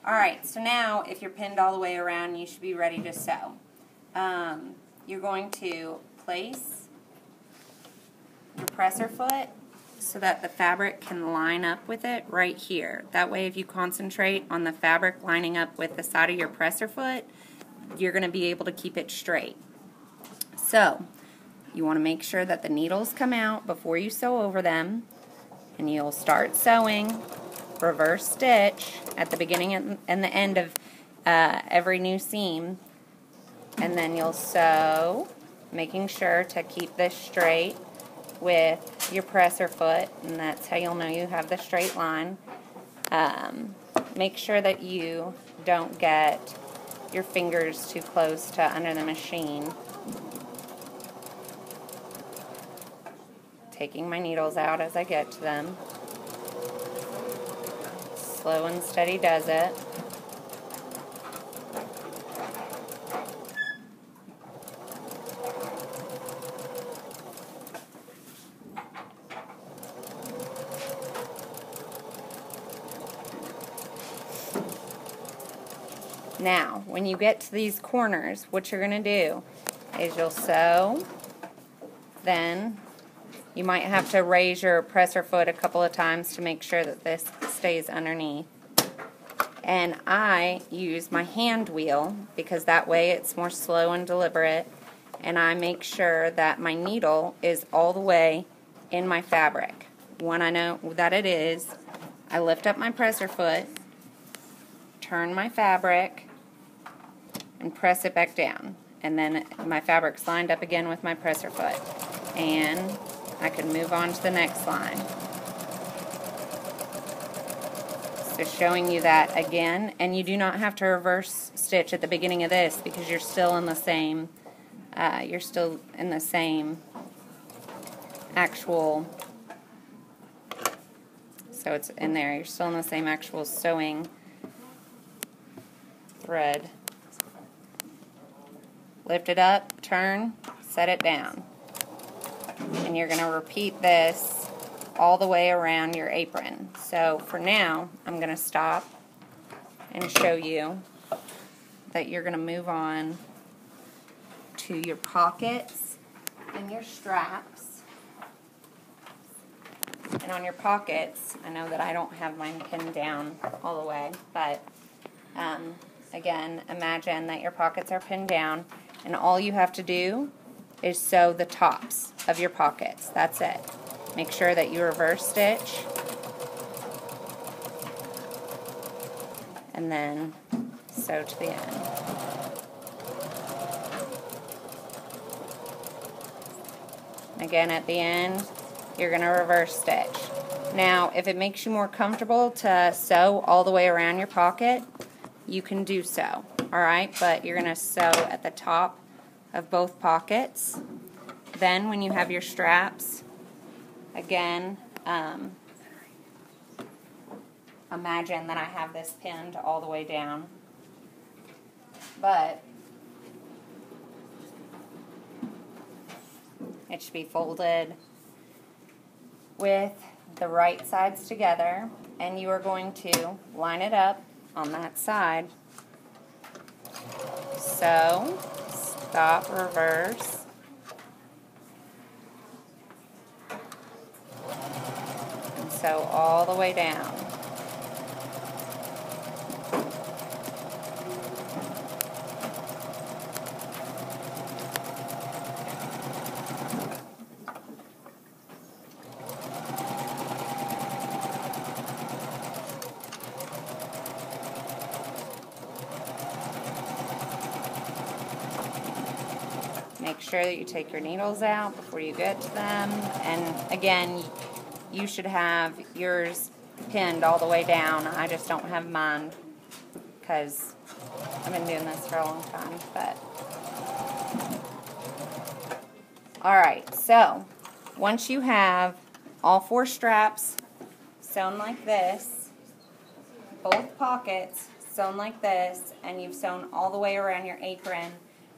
Alright, so now if you're pinned all the way around, you should be ready to sew. You're going to place your presser foot so that the fabric can line up with it right here. That way if you concentrate on the fabric lining up with the side of your presser foot, you're going to be able to keep it straight. So, you want to make sure that the needles come out before you sew over them, and you'll start sewing, reverse stitch at the beginning and the end of every new seam, and then you'll sew, making sure to keep this straight with your presser foot, and that's how you'll know you have the straight line. Make sure that you don't get your fingers too close to under the machine. Taking my needles out as I get to them. Slow and steady does it. Now, when you get to these corners, what you're going to do is you'll sew, then you might have to raise your presser foot a couple of times to make sure that this stays underneath. And I use my hand wheel because that way it's more slow and deliberate, and I make sure that my needle is all the way in my fabric. When I know that it is, I lift up my presser foot, turn my fabric, and press it back down. And then my fabric's lined up again with my presser foot. And I can move on to the next line. So showing you that again, and you do not have to reverse stitch at the beginning of this because you're still in the same actual, so it's in there, you're still in the same actual sewing thread. Lift it up, turn, set it down. And you're going to repeat this all the way around your apron. So for now, I'm going to stop and show you that you're going to move on to your pockets and your straps. And on your pockets, I know that I don't have mine pinned down all the way, but again, imagine that your pockets are pinned down, and all you have to do is sew the tops of your pockets. That's it. Make sure that you reverse stitch, and then sew to the end. Again, at the end, you're going to reverse stitch. Now, if it makes you more comfortable to sew all the way around your pocket, you can do so, alright? But you're going to sew at the top of both pockets. Then, when you have your straps, again, imagine that I have this pinned all the way down. But it should be folded with the right sides together, and you are going to line it up on that side. So, stop, reverse, and sew all the way down. Make sure that you take your needles out before you get to them. And again, you should have yours pinned all the way down. I just don't have mine because I've been doing this for a long time. But alright, so once you have all 4 straps sewn like this, both pockets sewn like this, and you've sewn all the way around your apron,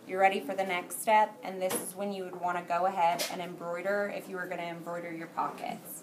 you're ready for the next step, and this is when you would want to go ahead and embroider if you were going to embroider your pockets.